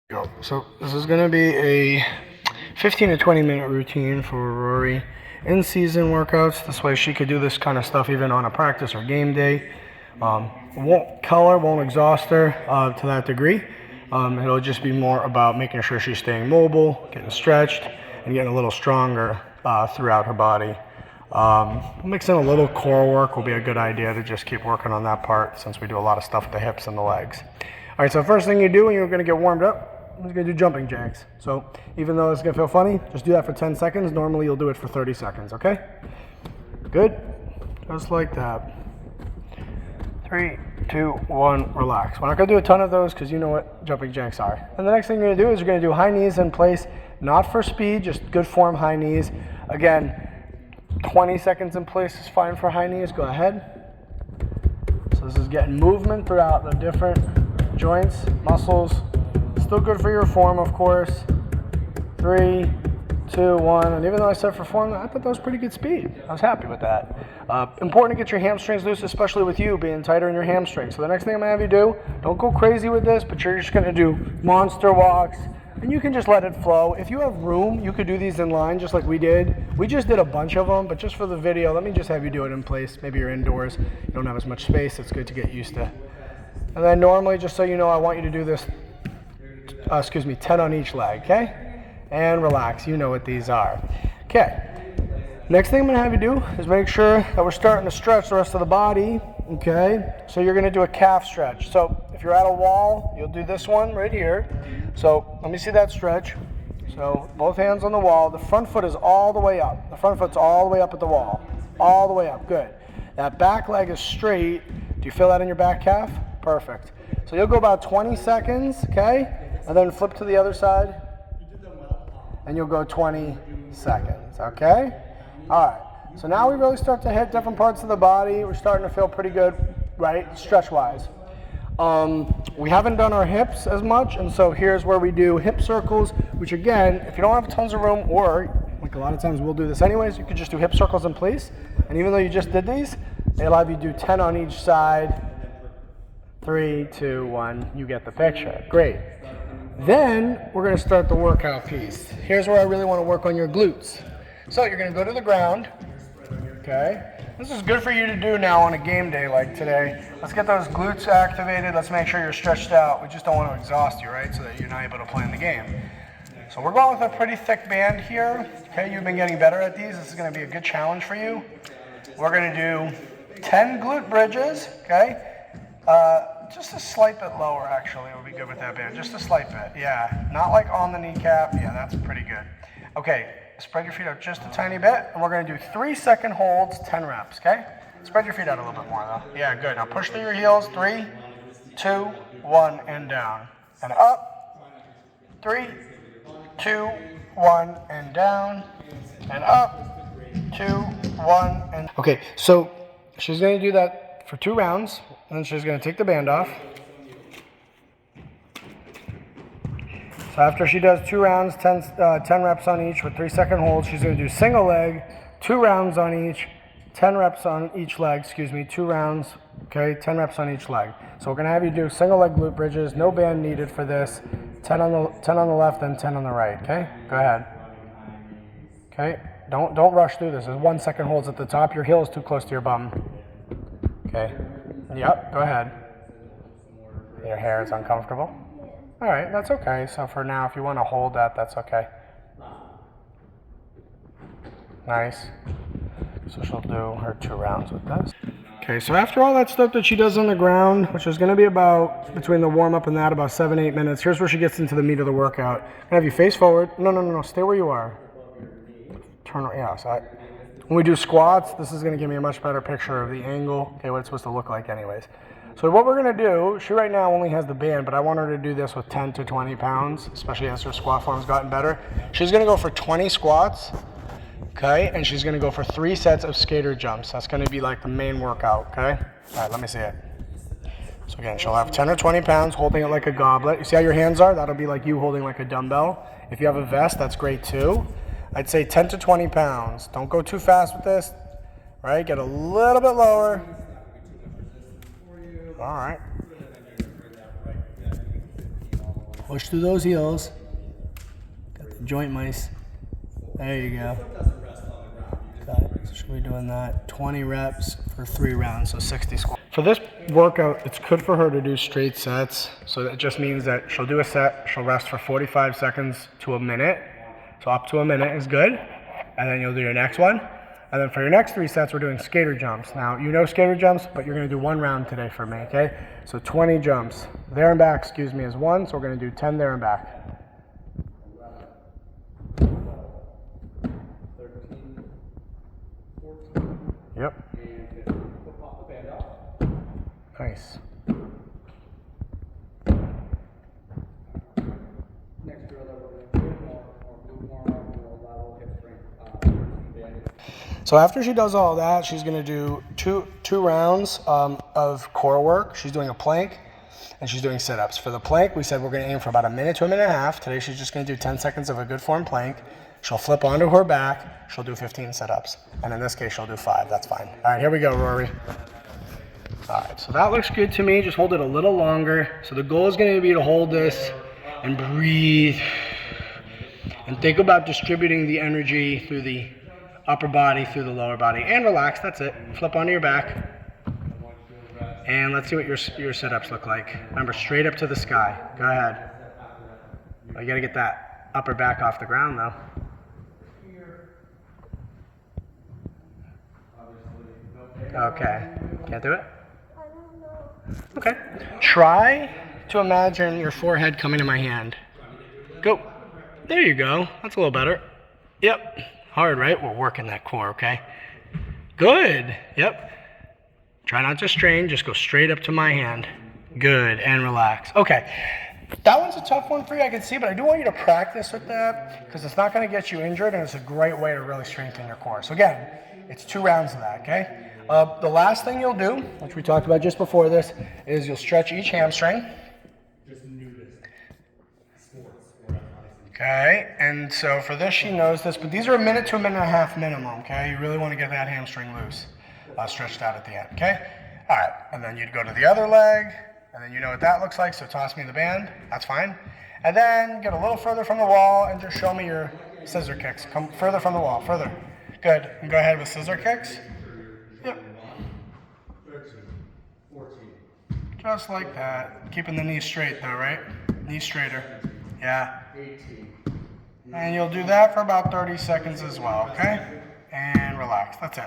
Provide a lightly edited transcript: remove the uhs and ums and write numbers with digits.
Go. So this is going to be a 15 to 20 minute routine for Rory in season workouts. This way she could do this kind of stuff even on a practice or game day. Won't kill her, won't exhaust her to that degree. It'll just be more about making sure she's staying mobile, getting stretched, and getting a little stronger throughout her body. Mixing a little core work will be a good idea to just keep working on that part since we do a lot of stuff with the hips and the legs. All right, so first thing you do when you're going to get warmed up, I'm just going to do jumping jacks. So even though it's going to feel funny, just do that for 10 seconds. Normally you'll do it for 30 seconds, okay? Good. Just like that. 3, 2, 1, relax. We're not going to do a ton of those because you know what jumping jacks are. And the next thing you're going to do is you're going to do high knees in place, not for speed, just good form high knees. Again, 20 seconds in place is fine for high knees. Go ahead. So this is getting movement throughout the different joints, muscles. Still good for your form, of course. 3, 2, 1. And even though I said for form, I thought that was pretty good speed. I was happy with that. Important to get your hamstrings loose, especially with you being tighter in your hamstrings. So the next thing I'm going to have you do, don't go crazy with this, but you're just going to do monster walks. And you can just let it flow. If you have room, you could do these in line just like we did. We just did a bunch of them, but just for the video, let me just have you do it in place. Maybe you're indoors. You don't have as much space. It's good to get used to. And then normally, just so you know, I want you to do this 10 on each leg, okay? And relax, you know what these are. Okay, next thing I'm gonna have you do is make sure that we're starting to stretch the rest of the body, okay? So you're gonna do a calf stretch. So if you're at a wall, you'll do this one right here. So let me see that stretch. So both hands on the wall. The front foot is all the way up. The front foot's all the way up at the wall. All the way up, good. That back leg is straight. Do you feel that in your back calf? Perfect. So you'll go about 20 seconds, okay? And then flip to the other side, and you'll go 20 seconds, okay? All right, so now we really start to hit different parts of the body. We're starting to feel pretty good, right, stretch-wise. We haven't done our hips as much, and so here's where we do hip circles, which again, if you don't have tons of room, or like a lot of times we'll do this anyways, you could just do hip circles in place. And even though you just did these, they'll have you do 10 on each side. 3, 2, 1, you get the picture. Great. Then we're going to start the workout piece. Here's where I really want to work on your glutes. So you're going to go to the ground, okay? This is good for you to do now on a game day like today. Let's get those glutes activated. Let's make sure you're stretched out. We just don't want to exhaust you, right? So that you're not able to play in the game. So we're going with a pretty thick band here. Okay, you've been getting better at these. This is going to be a good challenge for you. We're going to do 10 glute bridges, okay? Just a slight bit lower, actually, would be good with that band. Just a slight bit, yeah. Not like on the kneecap. Yeah, that's pretty good. Okay, spread your feet out just a tiny bit, and we're going to do 3-second holds, 10 reps, okay? Spread your feet out a little bit more, though. Yeah, good. Now push through your heels. 3, 2, 1, and down. And up. 3, 2, 1, and down. And up. 2, 1, and... Okay, so she's going to do that for 2 rounds. And then she's going to take the band off. So after she does 2 rounds, 10 reps on each with 3-second holds, she's going to do single leg, 2 rounds on each, 10 reps on each leg, 2 rounds, okay, 10 reps on each leg. So we're going to have you do single leg glute bridges, no band needed for this, 10 on the left and 10 on the right, okay? Go ahead. Okay, don't rush through this. There's 1-second holds at the top. Your heel is too close to your bum. Okay. Yep, go ahead. Your hair is uncomfortable? All right, that's okay. So for now, if you want to hold that, that's okay. Nice. So she'll do her 2 rounds with this. Okay, so after all that stuff that she does on the ground, which is going to be about, between the warm-up and that, about 7-8 minutes, here's where she gets into the meat of the workout. I'm going to have you face forward. No, stay where you are. Turn around, yeah, so when we do squats, this is going to give me a much better picture of the angle, okay, what it's supposed to look like anyways. So what we're going to do, she right now only has the band, but I want her to do this with 10 to 20 pounds, especially as her squat form's gotten better. She's going to go for 20 squats, okay, and she's going to go for 3 sets of skater jumps. That's going to be like the main workout, okay? All right, let me see it. So again, she'll have 10 or 20 pounds holding it like a goblet. You see how your hands are? That'll be like you holding like a dumbbell. If you have a vest, that's great too. I'd say 10 to 20 pounds. Don't go too fast with this, right? Get a little bit lower. All right. Push through those heels. Got the joint mice. There you go. Okay, so she'll be doing that 20 reps for 3 rounds, so 60 squats. For this workout, it's good for her to do straight sets. So that just means that she'll do a set, she'll rest for 45 seconds to a minute. So up to a minute is good. And then you'll do your next one. And then for your next 3 sets, we're doing skater jumps. Now, you know skater jumps, but you're gonna do 1 round today for me, okay? So 20 jumps. There and back, excuse me, is 1, so we're gonna do 10 there and back. Yep. Nice. So after she does all that, she's going to do two rounds of core work. She's doing a plank and she's doing sit-ups. For the plank, we said we're going to aim for about a minute to a minute and a half. Today she's just going to do 10 seconds of a good form plank. She'll flip onto her back. She'll do 15 sit-ups. And in this case, she'll do 5. That's fine. All right, here we go, Rory. All right, so that looks good to me. Just hold it a little longer. So the goal is going to be to hold this and breathe. And think about distributing the energy through the upper body, through the lower body. And relax, that's it. Flip onto your back. And let's see what your sit-ups look like. Remember, straight up to the sky. Go ahead. Well, you got to get that upper back off the ground, though. Okay. Can't do it? Okay. Try to imagine your forehead coming to my hand. Go. There you go. That's a little better. Yep. Hard, right? We're working that core, okay? Good. Yep. Try not to strain. Just go straight up to my hand. Good. And relax. Okay. That one's a tough one for you, I can see, but I do want you to practice with that because it's not going to get you injured, and it's a great way to really strengthen your core. So again, it's 2 rounds of that, okay? The last thing you'll do, which we talked about just before this, is you'll stretch each hamstring. Okay, and so for this, she knows this, but these are a minute to a minute and a half minimum, okay? You really want to get that hamstring loose, stretched out at the end, okay? All right, and then you'd go to the other leg, and then you know what that looks like, so toss me the band, that's fine. And then get a little further from the wall and just show me your scissor kicks. Come further from the wall, further. Good, and go ahead with scissor kicks. Yep. Just like that. Keeping the knees straight though, right? Knees straighter. Yeah. And you'll do that for about 30 seconds as well, okay? And relax. That's it.